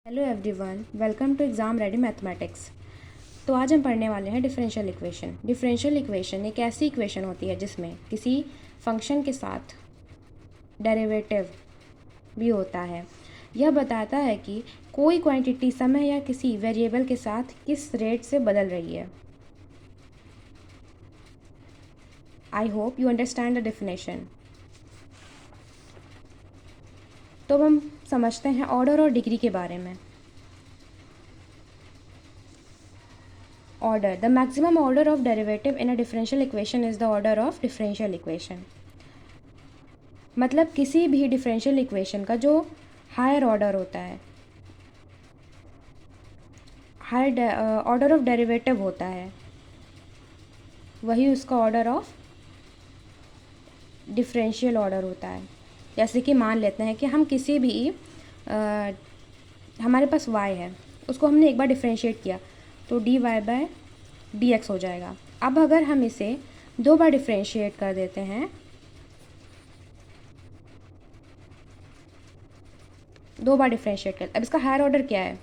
Hello everyone, welcome to exam ready mathematics. तो आज हम पढ़ने वाले हैं डिफरेंशियल इक्वेशन। डिफरेंशियल इक्वेशन एक ऐसी इक्वेशन होती है जिसमें किसी फंक्शन के साथ डेरिवेटिव भी होता है। यह बताता है कि कोई क्वांटिटी समय या किसी वेरिएबल के साथ किस रेट से बदल रही है। I hope you understand the definition. तो अब हम समझते हैं ऑर्डर और डिग्री के बारे में। Order. The maximum order of derivative in a differential equation is the order of differential equation. मतलब किसी भी डिफरेंशियल इक्वेशन का जो हायर ऑर्डर होता है, हायर ऑर्डर ऑफ डेरिवेटिव होता है, वही उसका ऑर्डर ऑफ डिफरेंशियल ऑर्डर होता है। जैसे कि मान लेते हैं कि हम किसी भी हमारे पास y है, उसको हमने एक बार डिफरेंशिएट किया तो dy बाय dx हो जाएगा। अब अगर हम इसे दो बार डिफरेंशिएट कर देते हैं, दो बार डिफरेंशिएट कर, अब इसका हायर ऑर्डर क्या है?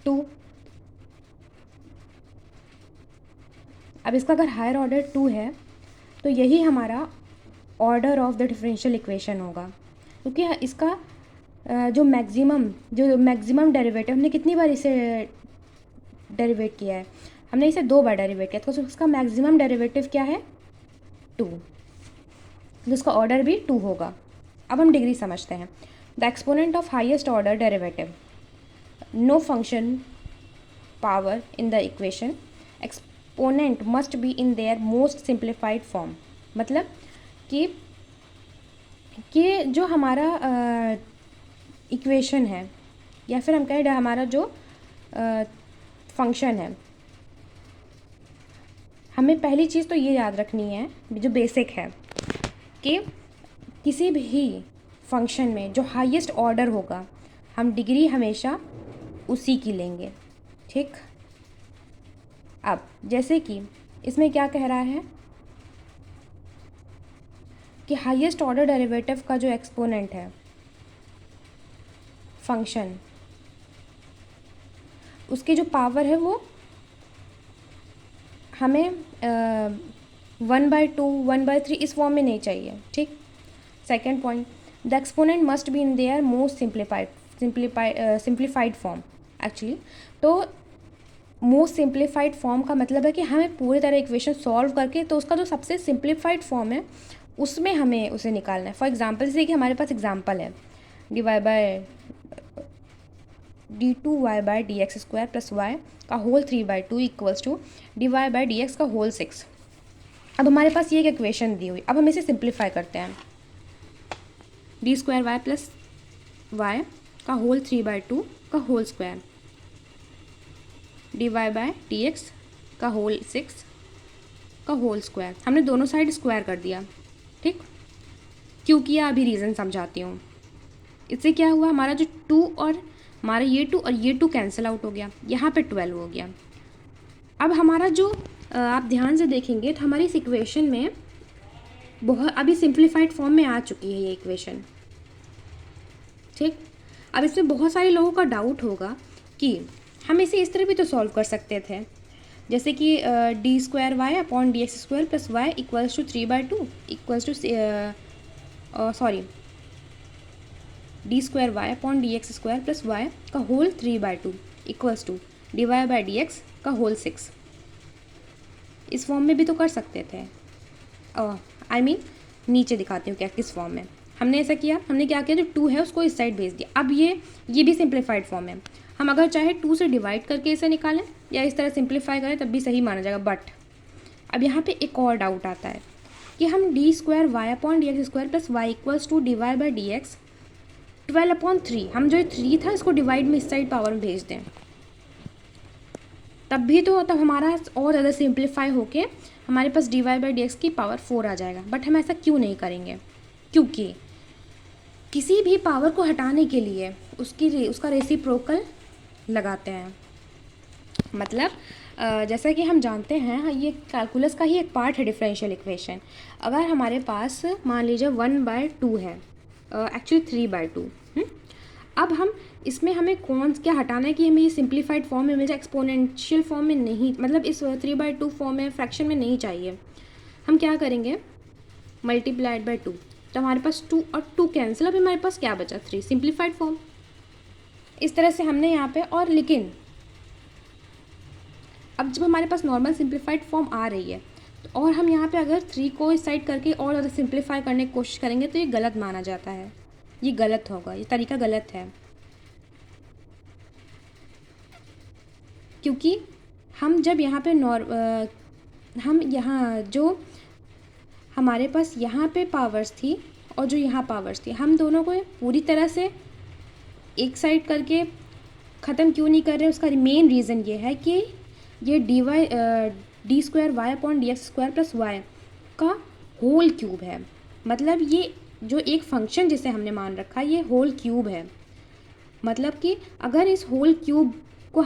2। अब इसका अगर हायर ऑर्डर 2 है तो यही हमारा order of the differential equation होगा, क्योंकि इसका जो मैक्सिमम डेरिवेटिव हमने कितनी बार इसे डेरिवेट किया है? हमने इसे दो बार डेरिवेट किया, तो उसका मैक्सिमम डेरिवेटिव क्या है? 2। जिसका ऑर्डर भी 2 होगा। अब हम डिग्री समझते हैं। The exponent of highest order derivative, no function power in the equation, exponent must be in their most simplified form. मतलब कि जो हमारा इक्वेशन है, या फिर हम कहें हमारा जो फंक्शन है, हमें पहली चीज़ तो ये याद रखनी है, जो बेसिक है, कि किसी भी फंक्शन में जो हाईएस्ट ऑर्डर होगा, हम डिग्री हमेशा उसी की लेंगे। ठीक। अब जैसे कि इसमें क्या कह रहा है कि हाईएस्ट ऑर्डर डेरिवेटिव का जो एक्सपोनेंट है फंक्शन, उसकी जो पावर है वो हमें 1/2, 1/3 इस फॉर्म में नहीं चाहिए। ठीक। Second point, the exponent must be in their most simplified form. Actually तो मोस्ट सिंप्लीफाइड फॉर्म का मतलब है कि हमें पूरी तरह इक्वेशन सॉल्व करके तो उसका जो सबसे सिंप्लीफाइड फॉर्म है उसमें हमें उसे निकालना है। फॉर एग्जांपल, जैसे कि हमारे पास एग्जांपल है d2y/dx² प्लस y का होल 3/2 इक्वल्स टू dy/dx का होल 6। अब हमारे पास ये एक इक्वेशन दी हुई, अब हम इसे सिंप्लीफाई करते हैं। d² y प्लस y का होल 3/2 का होल स्क्वायर, dy/dx का होल 6 का होल स्क्वायर। हमने दोनों साइड स्क्वायर कर दिया। ठीक। क्यों किया, अभी रीज़न समझाती हूँ। इससे क्या हुआ, हमारा जो 2 और हमारा ये 2 और ये 2 कैंसिल आउट हो गया, यहाँ पे 12 हो गया। अब हमारा जो आप ध्यान से देखेंगे तो हमारी इस इक्वेशन में बहुत अभी सिंप्लीफाइड फॉर्म में आ चुकी है ये इक्वेशन। ठीक। अब इसमें बहुत सारे लोगों का डाउट होगा कि हम इसे इस तरह भी तो सॉल्व कर सकते थे, जैसे कि d²y/dx² plus y equals to 3/2 equals to d²y/dx² plus y का होल 3/2 इक्वल्स टू dy/dx का होल 6। इस फॉर्म में भी तो कर सकते थे। नीचे दिखाती हूँ क्या किस फॉर्म में हमने ऐसा किया। हमने क्या किया, जो 2 है उसको इस साइड भेज दिया। अब ये भी सिंप्लीफाइड फॉर्म है। हम अगर चाहे 2 से डिवाइड करके इसे निकालें या इस तरह सिंप्लीफाई करें तब भी सही माना जाएगा। बट अब यहाँ पे एक और डाउट आता है कि हम d²y/dx² plus y equals to dy/dx 12/3, हम जो 3 था इसको डिवाइड में इस साइड पावर में भेज दें, तब हमारा और ज़्यादा सिंप्लीफाई होके हमारे पास dy/dx की पावर 4 आ जाएगा। बट हम ऐसा क्यों नहीं करेंगे? क्योंकि किसी भी पावर को हटाने के लिए उसका रेसिप्रोकल लगाते हैं। मतलब जैसा कि हम जानते हैं, ये कैलकुलस का ही एक पार्ट है डिफरेंशियल इक्वेशन। अगर हमारे पास मान लीजिए 1/2 है, एक्चुअली 3/2, अब हम इसमें हमें कौन क्या हटाना है कि हमें ये सिंप्लीफाइड फॉर्म में मिल जाए, एक्सपोनेंशियल फॉर्म में नहीं, मतलब इस 3/2 फॉर्म में फ्रैक्शन में नहीं चाहिए। हम क्या करेंगे, मल्टीप्लाइड बाय 2, तो हमारे पास 2 और 2 कैंसिल, अभी हमारे पास क्या बचा 3, सिंप्लीफाइड फॉर्म। इस तरह से हमने यहाँ पे, और लेकिन अब जब हमारे पास नॉर्मल सिंप्लीफाइड फॉर्म आ रही है तो और हम यहाँ पे अगर 3 को इस साइड करके और ज़्यादा सिंप्लीफाई करने की कोशिश करेंगे तो ये गलत माना जाता है, ये गलत होगा, ये तरीका गलत है। क्योंकि हम जब यहाँ पे हम यहाँ जो हमारे पास यहाँ पे पावर्स थी और जो यहाँ पावर्स थी, हम दोनों को पूरी तरह से एक साइड करके ख़त्म क्यों नहीं कर रहे, उसका मेन रीज़न ये है कि ये d square y upon d x square plus y का होल क्यूब है। मतलब ये जो एक फंक्शन जिसे हमने मान रखा है ये होल क्यूब है। मतलब कि अगर इस होल क्यूब को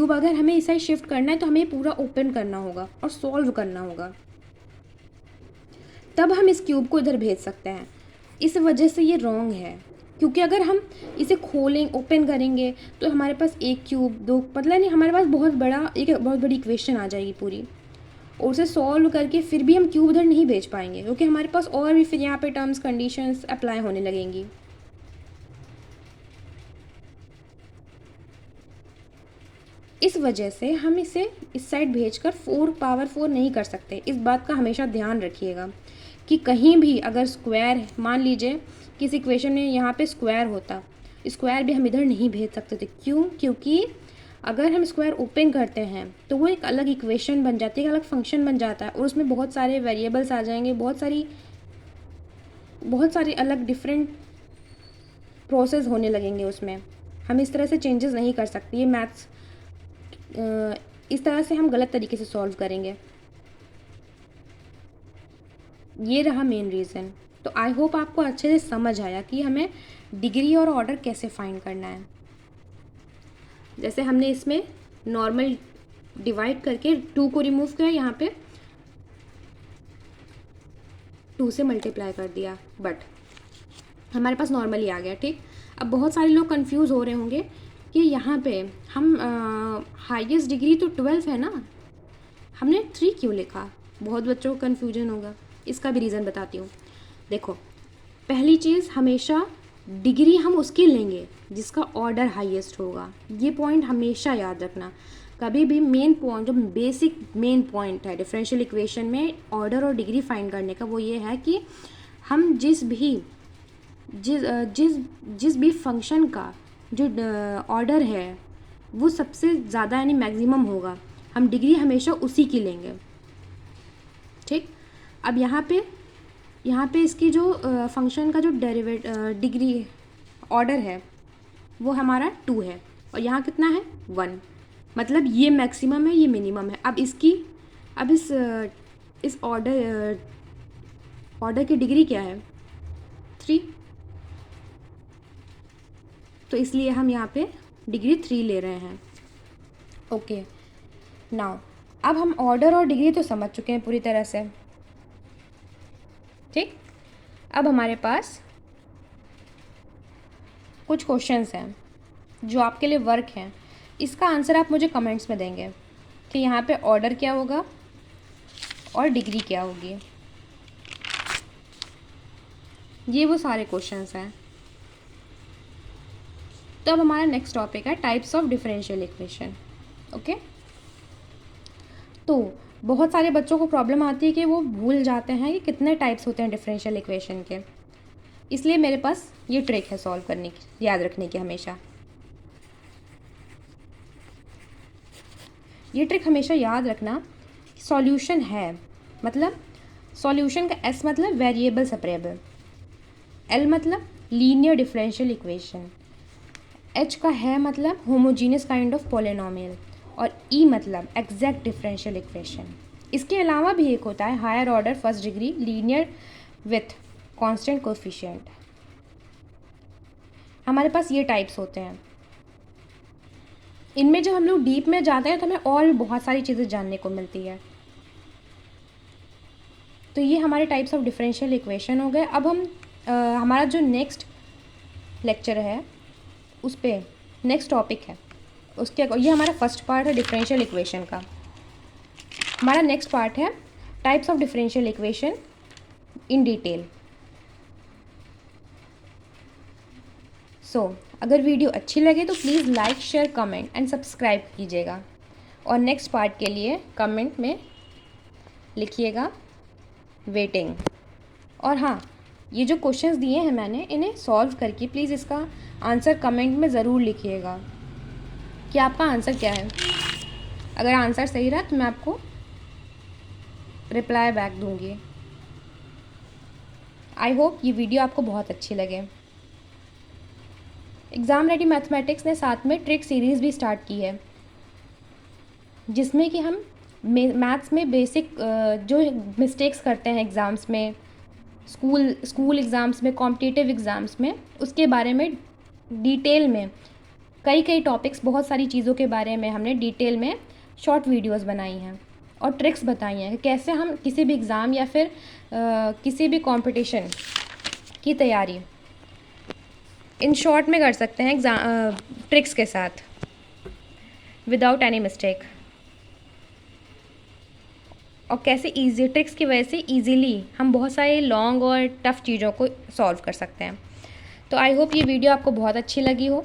अगर हमें इस साइड शिफ्ट करना है तो हमें पूरा ओपन करना होगा और सॉल्व करना होगा, तब हम इस क्यूब को इधर भेज सकते हैं। इस वजह से ये रॉन्ग है, क्योंकि अगर हम इसे ओपन करेंगे तो हमारे पास एक क्यूब, दो, मतलब नहीं, हमारे पास बहुत बड़ी इक्वेशन आ जाएगी पूरी, और उसे सॉल्व करके फिर भी हम क्यूब इधर नहीं भेज पाएंगे, क्योंकि हमारे पास और भी फिर यहाँ पे टर्म्स कंडीशंस अप्लाई होने लगेंगी। इस वजह से हम इसे इस साइड भेजकर 4 पावर 4 नहीं कर सकते। इस बात का हमेशा ध्यान रखिएगा कि कहीं भी अगर स्क्वायर, मान लीजिए किस इक्वेशन में यहाँ पे स्क्वायर होता, स्क्वायर भी हम इधर नहीं भेज सकते थे। क्यों? क्योंकि अगर हम स्क्वायर ओपन करते हैं तो वो एक अलग इक्वेशन बन जाती है, एक अलग फंक्शन बन जाता है, और उसमें बहुत सारे वेरिएबल्स आ जाएंगे, बहुत सारी अलग डिफरेंट प्रोसेस होने लगेंगे उसमें। हम इस तरह से चेंजेस नहीं कर सकते। ये मैथ्स इस तरह से हम गलत तरीके से सॉल्व करेंगे। ये रहा मेन रीज़न। तो आई होप आपको अच्छे से समझ आया कि हमें डिग्री और ऑर्डर कैसे फाइंड करना है। जैसे हमने इसमें नॉर्मल डिवाइड करके 2 को रिमूव किया, यहाँ पे 2 से मल्टीप्लाई कर दिया, बट हमारे पास नॉर्मल ही आ गया। ठीक, अब बहुत सारे लोग कंफ्यूज हो रहे होंगे कि यहाँ पे हम हाईएस्ट डिग्री तो 12 है ना, हमने 3 क्यों लिखा। बहुत बच्चों को कन्फ्यूजन होगा, इसका भी रीज़न बताती हूँ। देखो, पहली चीज़, हमेशा डिग्री हम उसकी लेंगे जिसका ऑर्डर हाईएस्ट होगा। ये पॉइंट हमेशा याद रखना। कभी भी मेन पॉइंट, जो बेसिक मेन पॉइंट है डिफरेंशियल इक्वेशन में ऑर्डर और डिग्री फाइंड करने का, वो ये है कि हम जिस भी फंक्शन का जो ऑर्डर है वो सबसे ज़्यादा यानी मैक्सिमम होगा, हम डिग्री हमेशा उसी की लेंगे। ठीक, अब यहाँ पे इसकी जो फंक्शन का जो डिग्री ऑर्डर है वो हमारा 2 है, और यहाँ कितना है 1, मतलब ये मैक्सिमम है, ये मिनिमम है। अब इस ऑर्डर की डिग्री क्या है 3, तो इसलिए हम यहाँ पे डिग्री 3 ले रहे हैं। ओके, नाउ अब हम ऑर्डर और डिग्री तो समझ चुके हैं पूरी तरह से। ठीक, अब हमारे पास कुछ क्वेश्चंस हैं जो आपके लिए वर्क हैं। इसका आंसर आप मुझे कमेंट्स में देंगे कि यहाँ पे ऑर्डर क्या होगा और डिग्री क्या होगी। ये वो सारे क्वेश्चंस हैं। तो अब हमारा नेक्स्ट टॉपिक है types of differential equation. Okay, तो बहुत सारे बच्चों को प्रॉब्लम आती है कि वो भूल जाते हैं कि कितने टाइप्स होते हैं डिफरेंशियल इक्वेशन के। इसलिए मेरे पास ये ट्रिक है सॉल्व करने की, याद रखने की हमेशा। ये ट्रिक हमेशा याद रखना। सॉल्यूशन है मतलब सॉल्यूशन का एस मतलब वेरिएबल सेपरेबल, एल मतलब लीनियर डिफरेंशियल इक्वेशन, एच का है मतलब होमोजीनियस काइंड ऑफ पॉलिनोमियल, और ई मतलब एग्जैक्ट डिफरेंशियल इक्वेशन। इसके अलावा भी एक होता है higher order first degree linear with constant coefficient. हमारे पास ये टाइप्स होते हैं। इनमें जब हम लोग डीप में जाते हैं तो हमें और भी बहुत सारी चीज़ें जानने को मिलती है। तो ये हमारे टाइप्स ऑफ डिफरेंशियल इक्वेशन हो गए। अब हम हमारा जो नेक्स्ट लेक्चर है उस पर नेक्स्ट टॉपिक है उसके, ये हमारा फर्स्ट पार्ट है डिफरेंशियल इक्वेशन का। हमारा नेक्स्ट पार्ट है types of differential equation in detail. So अगर वीडियो अच्छी लगे तो please like share comment and subscribe कीजिएगा, और नेक्स्ट पार्ट के लिए कमेंट में लिखिएगा वेटिंग। और हाँ, ये जो क्वेश्चंस दिए हैं मैंने, इन्हें सॉल्व करके प्लीज़ इसका आंसर कमेंट में ज़रूर लिखिएगा कि आपका आंसर क्या है। अगर आंसर सही रहा तो मैं आपको रिप्लाई बैक दूंगी। आई होप ये वीडियो आपको बहुत अच्छी लगे। एग्ज़ाम रेडी मैथमेटिक्स ने साथ में ट्रिक सीरीज़ भी स्टार्ट की है, जिसमें कि हम मैथ्स में बेसिक जो मिस्टेक्स करते हैं एग्ज़ाम्स में, स्कूल एग्ज़ाम्स में, कॉम्पिटिटिव एग्ज़ाम्स में, उसके बारे में डिटेल में कई टॉपिक्स, बहुत सारी चीज़ों के बारे में हमने डिटेल में शॉर्ट वीडियोस बनाई हैं और ट्रिक्स बताई हैं कि कैसे हम किसी भी एग्ज़ाम या फिर किसी भी कंपटीशन की तैयारी इन शॉर्ट में कर सकते हैं एग्ज़ाम ट्रिक्स के साथ, विदाउट एनी मिस्टेक। और कैसे इजी ट्रिक्स की वजह से इजीली हम बहुत सारे लॉन्ग और टफ़ चीज़ों को सॉल्व कर सकते हैं। तो आई होप ये वीडियो आपको बहुत अच्छी लगी हो।